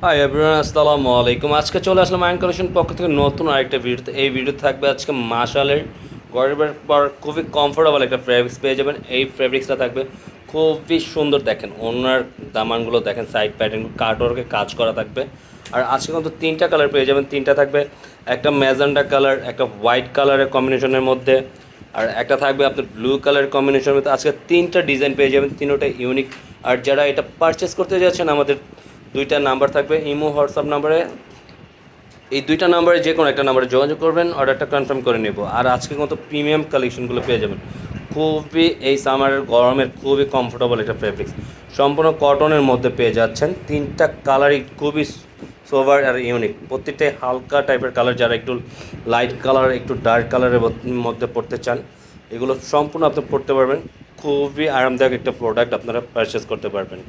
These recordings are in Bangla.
হাই এভরিওয়ান, আসসালামু আলাইকুম। আজকে চলে আসলাম আয়ন কালেকশন পক্ষ থেকে নতুন আরেকটা ভিডিওতে। এই ভিডিও থাকবে আজকে মাশালের গরিবের পর খুবই কমফোর্টেবল একটা ফেব্রিক্স পেয়ে যাবেন। এই ফেব্রিক্সটা থাকবে খুবই সুন্দর, দেখেন ওনার দামানগুলো দেখেন, সাইড প্যাটার্নগুলো কাটওয়ার্কে কাজ করা থাকবে। আর আজকে কিন্তু তিনটা কালার পেয়ে যাবেন। তিনটা থাকবে, একটা ম্যাজেন্ডা কালার, একটা হোয়াইট কালারের কম্বিনেশনের মধ্যে, আর একটা থাকবে আপনার ব্লু কালারের কম্বিনেশনের মধ্যে। আজকে তিনটা ডিজাইন পেয়ে যাবেন, তিনোটা ইউনিক। আর যারা এটা পারচেস করতে যাচ্ছেন, আমাদের দুইটা নাম্বার থাকবে, ইমো হোয়াটসঅ্যাপ নাম্বারে। এই দুইটা নাম্বারে যে কোনো একটা নাম্বারে যোগাযোগ করবেন, অর্ডারটা কনফার্ম করে নেব। আর আজকে কিন্তু প্রিমিয়াম কালেকশনগুলো পেয়ে যাবেন। খুবই এই সামারের গরমের খুবই কমফোর্টেবল একটা ফেব্রিক্স, সম্পূর্ণ কটনের মধ্যে পেয়ে যাচ্ছেন। তিনটা কালারই খুবই সোভার আর ইউনিক, প্রত্যেকটাই হালকা টাইপের কালার। যারা একটু লাইট কালার, একটু ডার্ক কালারের মধ্যে পড়তে চান, এগুলো সম্পূর্ণ আপনি পড়তে পারবেন। খুবই আরামদায়ক একটা প্রোডাক্ট, আপনারা পারচেস করতে পারবেন।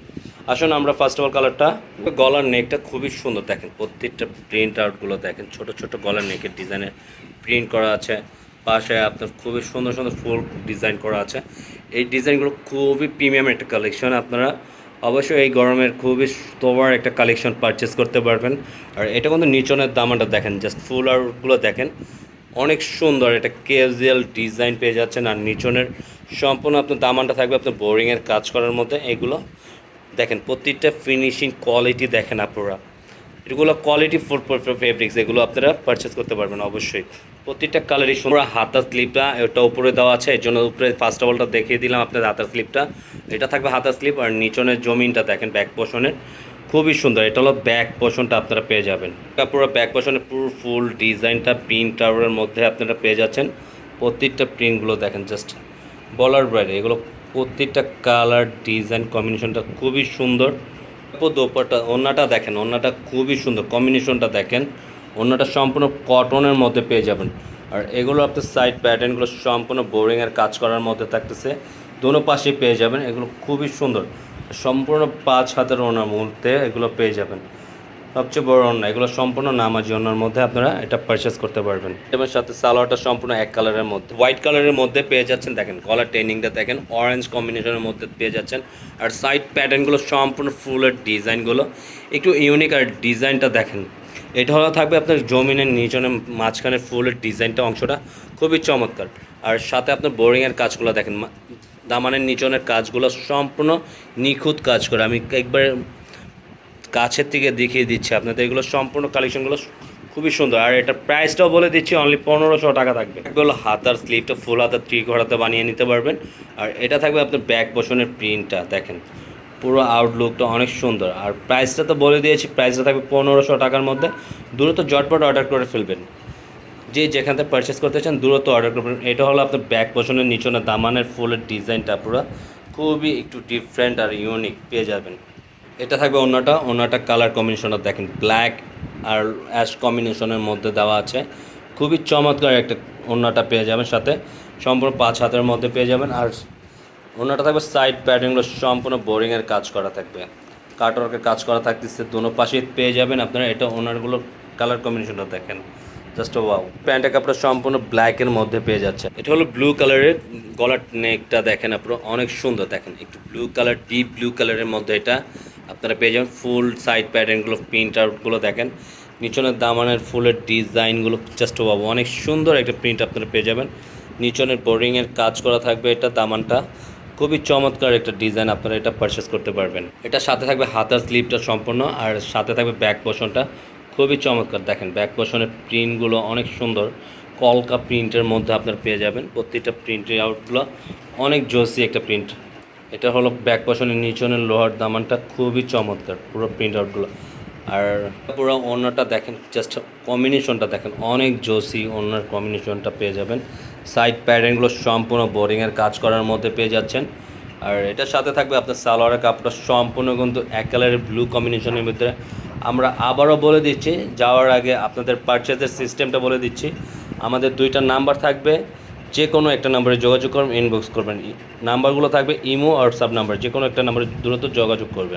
আসুন আমরা ফার্স্ট অফ অল কালারটা, গলার নেকটা খুবই সুন্দর, দেখেন প্রত্যেকটা প্রিন্ট আউটগুলো দেখেন, ছোট ছোট গলার নেকের ডিজাইনের প্রিন্ট করা আছে। পাশে আপনার খুবই সুন্দর সুন্দর ফুল ডিজাইন করা আছে। এই ডিজাইনগুলো খুবই প্রিমিয়াম একটা কালেকশন, আপনারা অবশ্যই এই গরমের খুবই তোবার একটা কালেকশন পারচেস করতে পারবেন। আর এটা কিন্তু নিচনের দামানটা দেখেন, জাস্ট ফুল আউটগুলো দেখেন, অনেক সুন্দর একটা ক্যাজুয়াল ডিজাইন পেয়ে যাচ্ছেন। আর নিচনের সম্পূর্ণ আপনার দামানটা থাকবে আপনার বোরিংয়ের কাজ করার মধ্যে। এগুলো দেখেন প্রত্যেকটা ফিনিশিং কোয়ালিটি দেখেন আপনারা, এগুলো কোয়ালিটি ফুল ফেব্রিক্স, এগুলো আপনারা পারচেস করতে পারবেন অবশ্যই। প্রত্যেকটা কালারই সুন্দর। হাতার স্লিপটা এটা উপরে দেওয়া আছে, এর জন্য উপরে ফার্স্ট অফ অলটা দেখিয়ে দিলাম আপনার হাতার স্লিপটা। এটা থাকবে হাতার স্লিপ। আর নিচনের জমিনটা দেখেন ব্যাক পোর্শনের খুবই সুন্দর, এটা হলো ব্যাক পোর্শনটা আপনারা পেয়ে যাবেন। পুরো ব্যাক পোর্শনের পুরো ফুল ডিজাইনটা প্রিন্ট টাওয়ারের মধ্যে আপনারা পেয়ে যাচ্ছেন। প্রত্যেকটা প্রিন্টগুলো দেখেন, জাস্ট বলার বাইরে। এগুলো প্রত্যেকটা কালার ডিজাইন কম্বিনেশনটা খুবই সুন্দর। দোপাট্টা, ওড়নাটা দেখেন, ওড়নাটা খুবই সুন্দর, কম্বিনেশনটা দেখেন। ওড়নাটা সম্পূর্ণ কটনের মধ্যে পেয়ে যাবেন। আর এগুলো আপনার সাইড প্যাটার্নগুলো সম্পূর্ণ বোরিংয়ের কাজ করার মধ্যে থাকতেছে, দোনো পাশেই পেয়ে যাবেন। এগুলো খুবই সুন্দর, সম্পূর্ণ 5 হাতের ওড়নার মধ্যে এগুলো পেয়ে যাবেন। সবচেয়ে বড় ওড়না, এগুলো সম্পূর্ণ নামাজি ওড়নার মধ্যে আপনারা এটা পারচেস করতে পারবেন। এবং সাথে সালোয়ারটা সম্পূর্ণ এক কালারের মধ্যে, হোয়াইট কালারের মধ্যে পেয়ে যাচ্ছেন। দেখেন গলার ট্রেনিংটা দেখেন, অরেঞ্জ কম্বিনেশনের মধ্যে পেয়ে যাচ্ছেন। আর সাইড প্যাটার্নগুলো সম্পূর্ণ ফুলের ডিজাইনগুলো একটু ইউনিক। আর ডিজাইনটা দেখেন, এটা হলো থাকবে আপনার জমিনের নিচনের মাঝখানে ফুলের ডিজাইনটা, অংশটা খুবই চমৎকার। আর সাথে আপনার বোরিংয়ের কাজগুলো দেখেন, দামানের নিচনের কাজগুলো সম্পূর্ণ নিখুঁত কাজ করে। আমি একবার কাছের থেকে দেখিয়ে দিচ্ছি আপনাদের, এগুলো সম্পূর্ণ কালেকশনগুলো খুবই সুন্দর। আর এটার প্রাইসটাও বলে দিচ্ছি, অনলি 1500 টাকা থাকবে। এগুলো হাতার স্লিভটা ফুল হাতার হাতে বানিয়ে নিতে পারবেন। আর এটা থাকবে আপনার ব্যাক পোর্শনের প্রিন্টটা দেখেন, পুরো আউটলুকটা অনেক সুন্দর। আর প্রাইসটা তো বলে দিয়েছি, প্রাইসটা থাকবে 1500 টাকার মধ্যে। দ্রুত জটপট অর্ডার করে ফেলবেন, যে যেখান থেকে পারচেস করতে চান দ্রুত অর্ডার করবেন। এটা হলো আপনার ব্যাক পোর্শনের নিচনে দামানের ফুলের ডিজাইনটা, পুরো খুবই একটু ডিফারেন্ট আর ইউনিক পেয়ে যাবেন। এটা থাকবে ওনাটা কালার কম্বিনেশনটা দেখেন, ব্ল্যাক আর অ্যাশ কম্বিনেশনের মধ্যে দেওয়া আছে। খুবই চমৎকার একটা ওড়নাটা পেয়ে যাবেন, সাথে সম্পূর্ণ 5 হাতের মধ্যে পেয়ে যাবেন। আর ওড়নাটা থাকবে সাইড প্যাটার্নগুলো সম্পূর্ণ বোরিংয়ের কাজ করা থাকবে, কাটওয়ার্কের কাজ করা থাকতেছে, দোনো পাশে পেয়ে যাবেন আপনারা। এটা ওনারগুলো কালার কম্বিনেশনটা দেখেন, জাস্ট ওয়াও। প্যান্টের কাপড়টা সম্পূর্ণ ব্ল্যাকের মধ্যে পেয়ে যাচ্ছে। এটা হলো ব্লু কালারের, গলার নেকটা দেখেন আপনারা অনেক সুন্দর, দেখেন একটু ব্লু কালার, ডিপ ব্লু কালারের মধ্যে এটা আপনারা পেয়ে যাবেন। ফুল সাইড প্যাটার্নগুলো প্রিন্ট আউটগুলো দেখেন, নিচনের দামানের ফুলের ডিজাইনগুলো জাস্ট ওয়াও, অনেক সুন্দর একটা প্রিন্ট আপনারা পেয়ে যাবেন। নিচনের বোরিংয়ের কাজ করা থাকবে, এটা দামানটা খুবই চমৎকার একটা ডিজাইন, আপনারা এটা পারচেস করতে পারবেন। এটা সাথে থাকবে হাতার স্লিভটা সম্পূর্ণ, আর সাথে থাকবে ব্যাক পোর্শনটা খুবই চমৎকার। দেখেন ব্যাক পোর্শনের প্রিন্টগুলো অনেক সুন্দর, কলকা প্রিন্টের মধ্যে আপনারা পেয়ে যাবেন। প্রত্যেকটা প্রিন্টের আউটগুলো অনেক জোসি একটা প্রিন্ট। এটা হলো ব্যাক পোর্শনের নিচনের লোহার দামানটা খুবই চমৎকার, পুরো প্রিন্ট আউটগুলো। আর পুরো ওড়নাটা দেখেন, জাস্ট কম্বিনেশনটা দেখেন, অনেক জোসি ওড়নার কম্বিনেশনটা পেয়ে যাবেন। সাইড প্যাটার্নগুলো সম্পূর্ণ বোরিংয়ের কাজ করার মধ্যে পেয়ে যাচ্ছেন। আর এটার সাথে থাকবে আপনার সালোয়ারের কাপড়টা সম্পূর্ণ কিন্তু এক কালারের ব্লু কম্বিনেশনের ভিতরে। আমরা আবারও বলে দিচ্ছি, যাওয়ার আগে আপনাদের পারচেজের সিস্টেমটা বলে দিচ্ছি। আমাদের দুইটা নাম্বার থাকবে, যে কোনো একটা নাম্বারে যোগাযোগ করবেন, ইনবক্স করবেন। নাম্বারগুলো থাকবে ইমো হোয়াটসঅ্যাপ নাম্বার, যে কোনো একটা নাম্বারে দ্রুত যোগাযোগ করবেন।